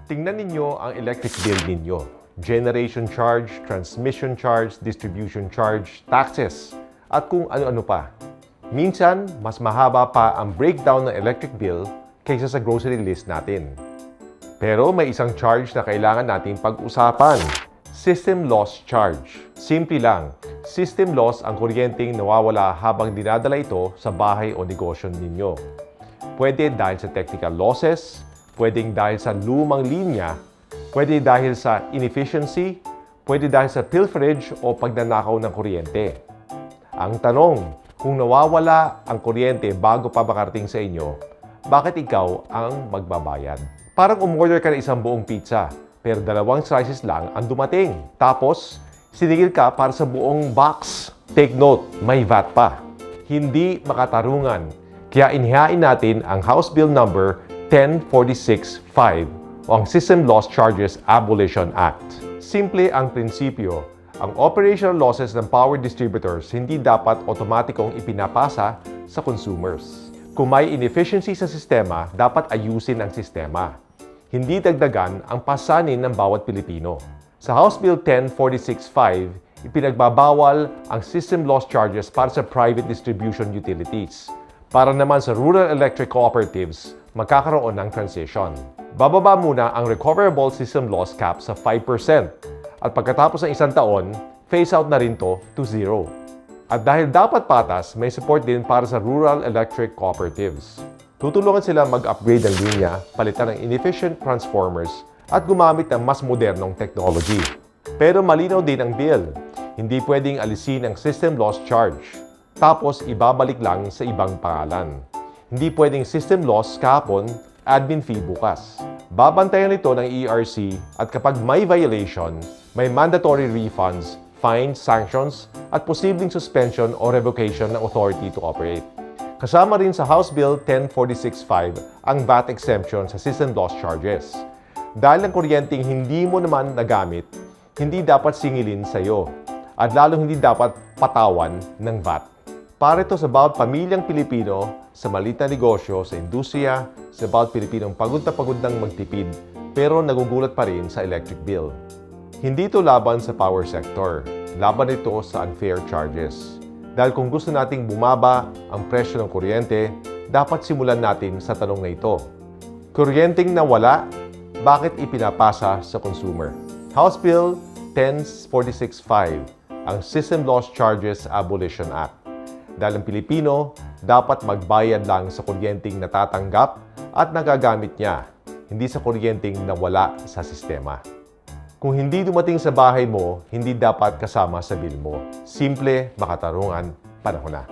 Tingnan ninyo ang electric bill ninyo. Generation charge, transmission charge, distribution charge, taxes, at kung ano-ano pa. Minsan, mas mahaba pa ang breakdown ng electric bill kaysa sa grocery list natin. Pero may isang charge na kailangan nating pag-usapan. System loss charge. Simple lang, system loss ang kuryenteng nawawala habang dinadala ito sa bahay o negosyo ninyo. Pwede dahil sa technical losses, pwedeng dahil sa lumang linya, pwede dahil sa inefficiency, pwede dahil sa pilferage o pagnanakaw ng kuryente. Ang tanong, kung nawawala ang kuryente bago pa makarating sa inyo, bakit ikaw ang magbabayad? Parang umorder ka ng isang buong pizza, pero 2 slices lang ang dumating. Tapos, sinigil ka para sa buong box. Take note, may VAT pa. Hindi makatarungan. Kaya inihain natin ang House Bill number 10465 o ang System Loss Charges Abolition Act. Simple ang prinsipyo. Ang operational losses ng power distributors hindi dapat otomatikong ipinapasa sa consumers. Kung may inefficiency sa sistema, dapat ayusin ang sistema. Hindi dagdagan ang pasanin ng bawat Pilipino. Sa House Bill 10465, ipinagbabawal ang system loss charges para sa private distribution utilities. Para naman sa rural electric cooperatives, magkakaroon ng transition. Bababa muna ang recoverable system loss cap sa 5% at pagkatapos ng 1 taon, phase out na rin to 0. At dahil dapat patas, may support din para sa rural electric cooperatives. Tutulungan sila mag-upgrade ng linya, palitan ng inefficient transformers at gumamit ng mas modernong technology. Pero malinaw din ang bill. Hindi pwedeng alisin ang system loss charge. Tapos ibabalik lang sa ibang pangalan. Hindi pwedeng system loss kahapon, admin fee bukas. Babantayan ito ng ERC at kapag may violation, may mandatory refunds, fines, sanctions, at posibleng suspension o revocation ng authority to operate. Kasama rin sa House Bill 10465 ang VAT exemption sa system loss charges. Dahil ang kuryenteng hindi mo naman nagamit, hindi dapat singilin sa iyo at lalong hindi dapat patawan ng VAT. Para ito sa bawat pamilyang Pilipino, sa maliit na negosyo, sa industriya, sa bawat Pilipinong pagod na pagod ng magtipid pero nagugulat pa rin sa electric bill. Hindi ito laban sa power sector, laban ito sa unfair charges. Dahil kung gusto nating bumaba ang presyo ng kuryente, dapat simulan natin sa tanong na ito. Kuryenteng nawala, bakit ipinapasa sa consumer? House Bill 10465, ang System Loss Charges Abolition Act. Dahil ang Pilipino, dapat magbayad lang sa kuryenteng natatanggap at nagagamit niya, hindi sa kuryenteng nawala sa sistema. Kung hindi dumating sa bahay mo, hindi dapat kasama sa bill mo. Simple, makatarungan, panahon na.